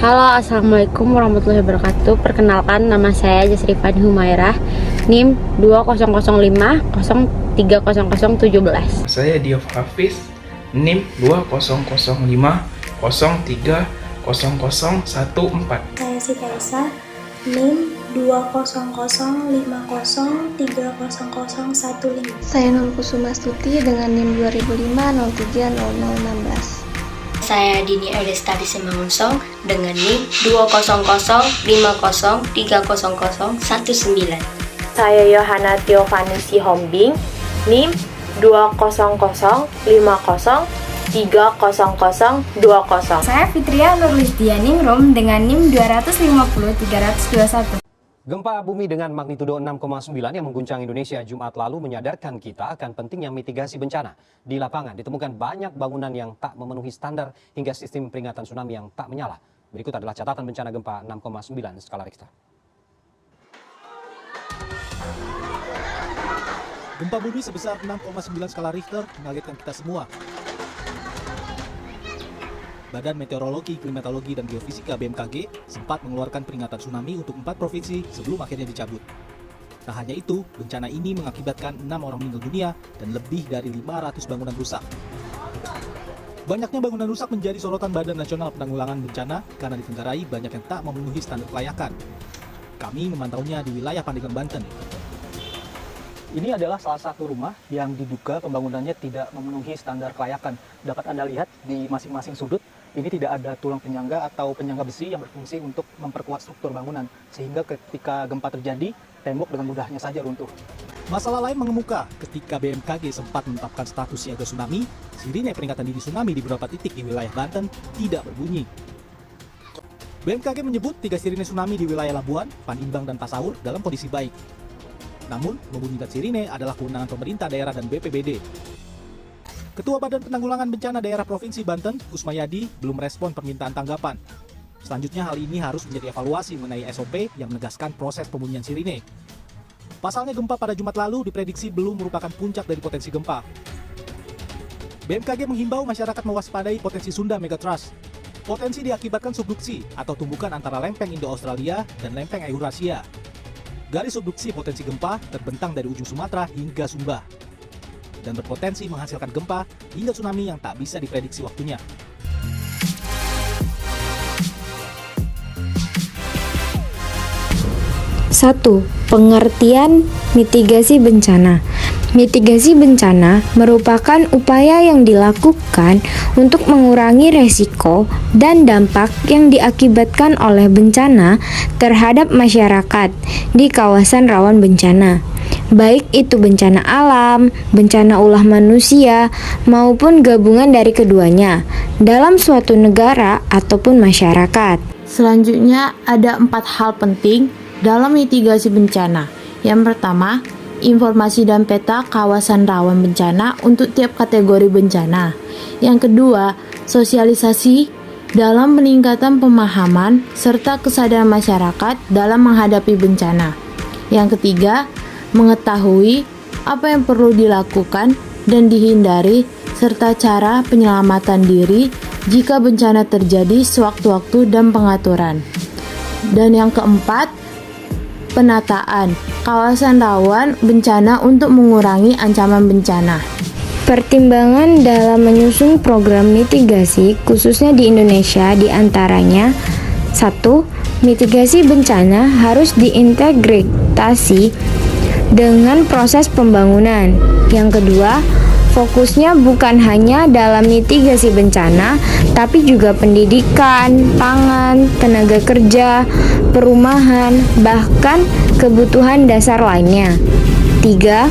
Halo, Assalamualaikum warahmatullahi wabarakatuh. Perkenalkan, nama saya Jasrifani Humairah, NIM 2005030017. Saya Diof Hafiz, NIM 2005030014. Saya Siti Aisyah, NIM 2005030015. Saya Nur Kusuma Stuti dengan NIM 2005030016. Saya Dini Elestari Simangunsong dengan NIM 20050300019. Saya Yohana Tiovani Sihombing, NIM 20050300020. Saya Fitria Nurlistianingrum dengan NIM 2503021. Gempa bumi dengan magnitudo 6,9 yang mengguncang Indonesia Jumat lalu menyadarkan kita akan pentingnya mitigasi bencana. Di lapangan ditemukan banyak bangunan yang tak memenuhi standar hingga sistem peringatan tsunami yang tak menyala. Berikut adalah catatan bencana gempa 6,9 skala Richter. Gempa bumi sebesar 6,9 skala Richter mengagetkan kita semua. Badan Meteorologi, Klimatologi, dan Geofisika BMKG sempat mengeluarkan peringatan tsunami untuk 4 provinsi sebelum akhirnya dicabut. Tak hanya itu, bencana ini mengakibatkan 6 orang meninggal dunia dan lebih dari 500 bangunan rusak. Banyaknya bangunan rusak menjadi sorotan Badan Nasional Penanggulangan Bencana karena ditenggarai banyak yang tak memenuhi standar kelayakan. Kami memantaunya di wilayah Pandeglang, Banten. Ini adalah salah satu rumah yang diduga pembangunannya tidak memenuhi standar kelayakan. Dapat Anda lihat di masing-masing sudut, ini tidak ada tulang penyangga atau penyangga besi yang berfungsi untuk memperkuat struktur bangunan, sehingga ketika gempa terjadi, tembok dengan mudahnya saja runtuh. Masalah lain mengemuka ketika BMKG sempat menetapkan status siaga tsunami, sirine peringatan dini tsunami di beberapa titik di wilayah Banten tidak berbunyi. BMKG menyebut 3 sirine tsunami di wilayah Labuan, Panimbang, dan Pasaur dalam kondisi baik. Namun, membunyikan sirine adalah kewenangan pemerintah daerah dan BPBD. Ketua Badan Penanggulangan Bencana Daerah Provinsi Banten, Kusmayadi, belum merespon permintaan tanggapan. Selanjutnya hal ini harus menjadi evaluasi mengenai SOP yang menegaskan proses pembunyian sirine. Pasalnya gempa pada Jumat lalu diprediksi belum merupakan puncak dari potensi gempa. BMKG menghimbau masyarakat mewaspadai potensi Sunda Megatrust. Potensi diakibatkan subduksi atau tumbukan antara lempeng Indo-Australia dan lempeng Eurasia. Garis subduksi potensi gempa terbentang dari ujung Sumatera hingga Sumba dan berpotensi menghasilkan gempa hingga tsunami yang tak bisa diprediksi waktunya. Satu, pengertian mitigasi bencana. Mitigasi bencana merupakan upaya yang dilakukan untuk mengurangi resiko dan dampak yang diakibatkan oleh bencana terhadap masyarakat di kawasan rawan bencana, baik itu bencana alam, bencana ulah manusia, maupun gabungan dari keduanya dalam suatu negara ataupun masyarakat. Selanjutnya ada 4 hal penting dalam mitigasi bencana. Yang pertama, informasi dan peta kawasan rawan bencana untuk tiap kategori bencana. Yang kedua, sosialisasi dalam peningkatan pemahaman serta kesadaran masyarakat dalam menghadapi bencana. Yang ketiga, mengetahui apa yang perlu dilakukan dan dihindari serta cara penyelamatan diri jika bencana terjadi sewaktu-waktu dan pengaturan. Dan yang keempat, penataan kawasan rawan bencana untuk mengurangi ancaman bencana. Pertimbangan dalam menyusun program mitigasi khususnya di Indonesia diantaranya: 1. Mitigasi bencana harus diintegrasi dengan proses pembangunan. Yang kedua, fokusnya bukan hanya dalam mitigasi bencana, tapi juga pendidikan, pangan, tenaga kerja, perumahan, bahkan kebutuhan dasar lainnya. 3.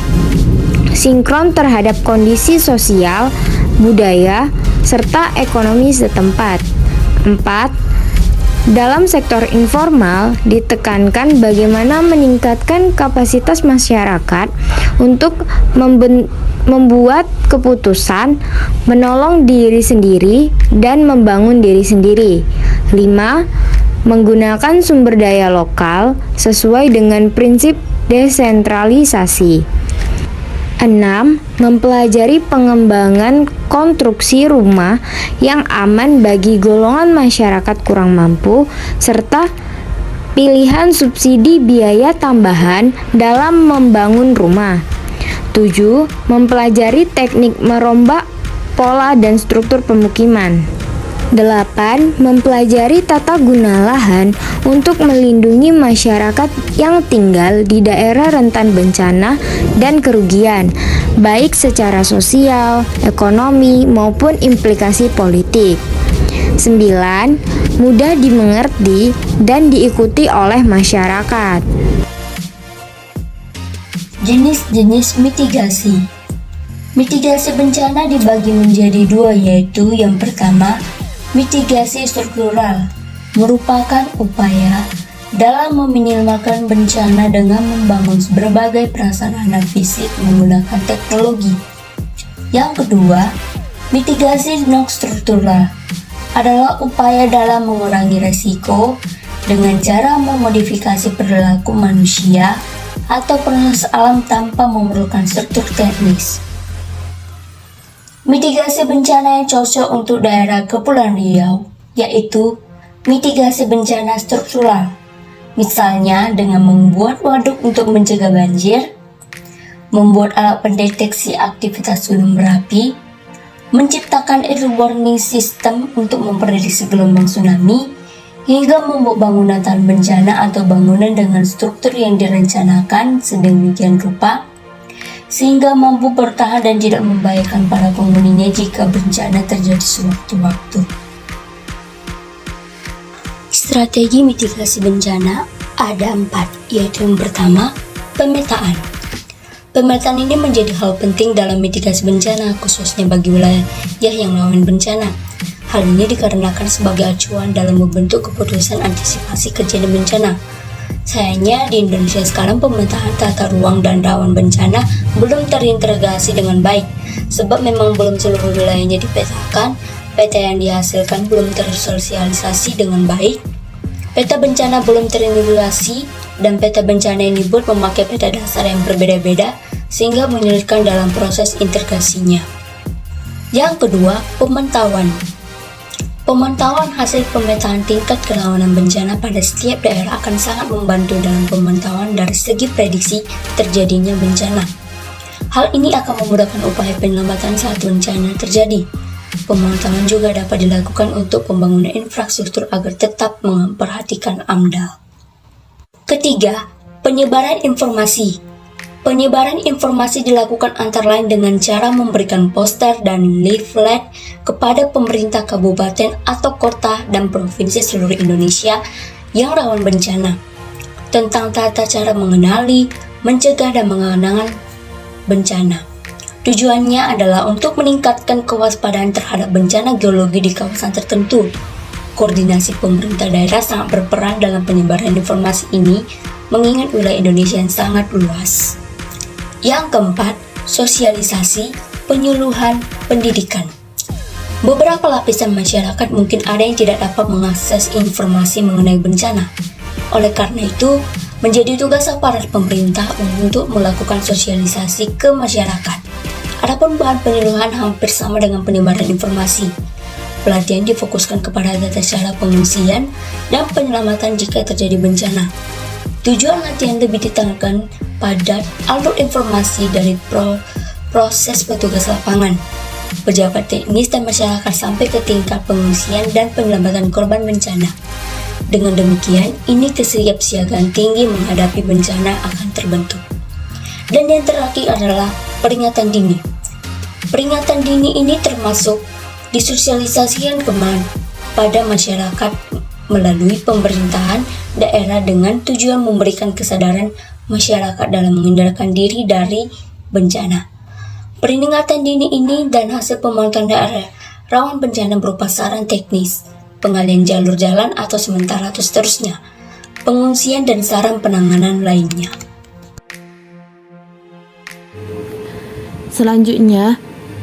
Sinkron terhadap kondisi sosial, budaya, serta ekonomi setempat. 4. Dalam sektor informal, ditekankan bagaimana meningkatkan kapasitas masyarakat untuk membuat keputusan, menolong diri sendiri, dan membangun diri sendiri. 5. Menggunakan sumber daya lokal sesuai dengan prinsip desentralisasi. 6. Mempelajari pengembangan konstruksi rumah yang aman bagi golongan masyarakat kurang mampu, serta pilihan subsidi biaya tambahan dalam membangun rumah. 7. Mempelajari teknik merombak pola dan struktur pemukiman. 8. Mempelajari tata guna lahan untuk melindungi masyarakat yang tinggal di daerah rentan bencana dan kerugian, baik secara sosial, ekonomi, maupun implikasi politik. 9. Mudah dimengerti dan diikuti oleh masyarakat. Jenis-jenis mitigasi. Mitigasi bencana dibagi menjadi dua, yaitu yang pertama, mitigasi struktural, merupakan upaya dalam meminimalkan bencana dengan membangun berbagai prasarana fisik menggunakan teknologi. Yang kedua, mitigasi non-struktural adalah upaya dalam mengurangi resiko dengan cara memodifikasi perilaku manusia atau proses alam tanpa memerlukan struktur teknis. Mitigasi bencana yang cocok untuk daerah Kepulauan Riau yaitu mitigasi bencana struktural, misalnya dengan membuat waduk untuk mencegah banjir, membuat alat pendeteksi aktivitas gunung berapi, menciptakan early warning system untuk memprediksi gelombang tsunami, hingga membuat bangunan tahan bencana atau bangunan dengan struktur yang direncanakan sedemikian rupa sehingga mampu bertahan dan tidak membahayakan para penghuninya jika bencana terjadi sewaktu-waktu. Strategi mitigasi bencana ada 4, yaitu yang pertama, pemetaan. Pemetaan ini menjadi hal penting dalam mitigasi bencana, khususnya bagi wilayah yang rawan bencana. Hal ini dikarenakan sebagai acuan dalam membentuk keputusan antisipasi kejadian bencana. Sayangnya di Indonesia sekarang pemetaan tata ruang dan rawan bencana belum terintegrasi dengan baik, sebab memang belum seluruh wilayahnya dipetakan, peta yang dihasilkan belum tersosialisasi dengan baik, peta bencana belum terintegrasi, dan peta bencana yang dibuat memakai peta dasar yang berbeda-beda sehingga menyulitkan dalam proses integrasinya. Yang kedua, pemantauan. Pemantauan hasil pemetaan tingkat kerawanan bencana pada setiap daerah akan sangat membantu dalam pemantauan dari segi prediksi terjadinya bencana. Hal ini akan memudahkan upaya penyelamatan saat bencana terjadi. Pemantauan juga dapat dilakukan untuk pembangunan infrastruktur agar tetap memperhatikan AMDAL. Ketiga, penyebaran informasi. Penyebaran informasi dilakukan antara lain dengan cara memberikan poster dan leaflet kepada pemerintah kabupaten atau kota dan provinsi seluruh Indonesia yang rawan bencana tentang tata cara mengenali, mencegah dan mengenangkan bencana. Tujuannya adalah untuk meningkatkan kewaspadaan terhadap bencana geologi di kawasan tertentu. Koordinasi pemerintah daerah sangat berperan dalam penyebaran informasi ini, mengingat wilayah Indonesia yang sangat luas. Yang keempat, sosialisasi, penyuluhan, pendidikan. Beberapa lapisan masyarakat mungkin ada yang tidak dapat mengakses informasi mengenai bencana. Oleh karena itu, menjadi tugas aparat pemerintah untuk melakukan sosialisasi ke masyarakat. Adapun bahan penyuluhan hampir sama dengan penyebaran informasi. Pelatihan difokuskan kepada tata cara pengungsian dan penyelamatan jika terjadi bencana. Tujuan latihan lebih ditekankan pada alur informasi dari proses petugas lapangan, pejabat teknis dan masyarakat sampai ke tingkat pengungsian dan penyelamatan korban bencana. Dengan demikian, ini kesiapsiagaan tinggi menghadapi bencana akan terbentuk. Dan yang terakhir adalah peringatan dini. Peringatan dini ini termasuk disosialisasikan kepada masyarakat melalui pemerintahan daerah dengan tujuan memberikan kesadaran masyarakat dalam mengendalikan diri dari bencana. Peringatan dini ini dan hasil pemantauan daerah rawan bencana berupa saran teknis, pengalihan jalur jalan atau sementara atau seterusnya, pengungsian dan saran penanganan lainnya. Selanjutnya,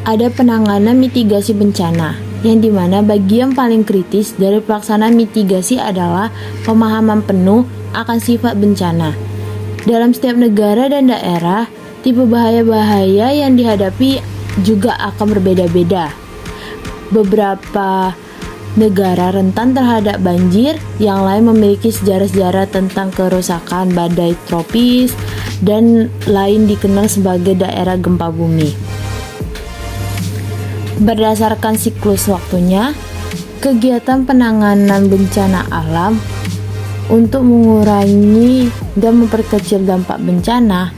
ada penanganan mitigasi bencana, yang dimana bagian paling kritis dari pelaksanaan mitigasi adalah pemahaman penuh akan sifat bencana. Dalam setiap negara dan daerah, Tipe bahaya-bahaya yang dihadapi juga akan berbeda-beda. Beberapa negara rentan terhadap banjir, yang lain memiliki sejarah-sejarah tentang kerusakan badai tropis, dan lain dikenal sebagai daerah gempa bumi. Berdasarkan siklus waktunya, kegiatan penanganan bencana alam untuk mengurangi dan memperkecil dampak bencana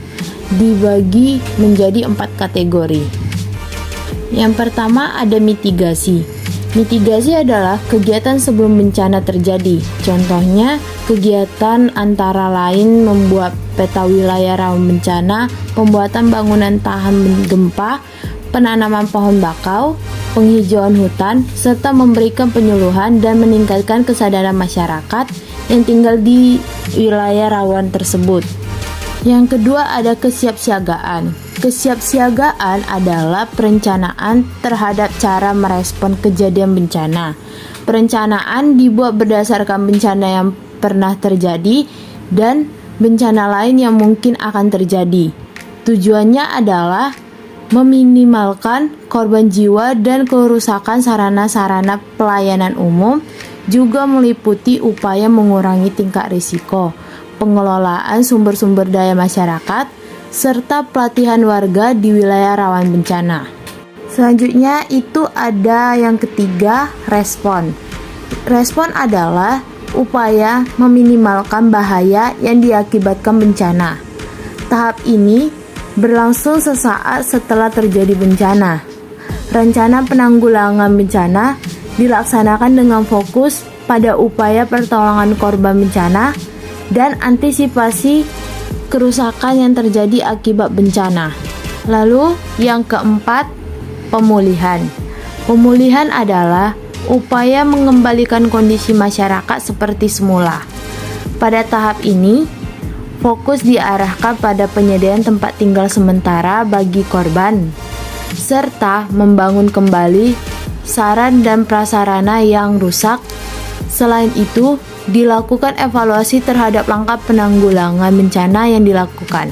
dibagi menjadi 4 kategori. Yang pertama ada mitigasi. Mitigasi adalah kegiatan sebelum bencana terjadi. Contohnya, kegiatan antara lain membuat peta wilayah rawan bencana, pembuatan bangunan tahan gempa, penanaman pohon bakau, penghijauan hutan, serta memberikan penyuluhan dan meningkatkan kesadaran masyarakat yang tinggal di wilayah rawan tersebut. Yang kedua ada kesiapsiagaan. Kesiapsiagaan adalah perencanaan terhadap cara merespon kejadian bencana. Perencanaan dibuat berdasarkan bencana yang pernah terjadi dan bencana lain yang mungkin akan terjadi. Tujuannya adalah meminimalkan korban jiwa dan kerusakan sarana-sarana pelayanan umum, juga meliputi upaya mengurangi tingkat risiko, pengelolaan sumber-sumber daya masyarakat, serta pelatihan warga di wilayah rawan bencana. Selanjutnya itu ada yang ketiga, respon. Respon adalah upaya meminimalkan bahaya yang diakibatkan bencana. Tahap ini berlangsung sesaat setelah terjadi bencana. Rencana penanggulangan bencana dilaksanakan dengan fokus pada upaya pertolongan korban bencana dan antisipasi kerusakan yang terjadi akibat bencana. Lalu yang keempat, pemulihan. Pemulihan adalah upaya mengembalikan kondisi masyarakat seperti semula. Pada tahap ini, fokus diarahkan pada penyediaan tempat tinggal sementara bagi korban, serta membangun kembali sarana dan prasarana yang rusak. Selain itu, dilakukan evaluasi terhadap langkah penanggulangan bencana yang dilakukan.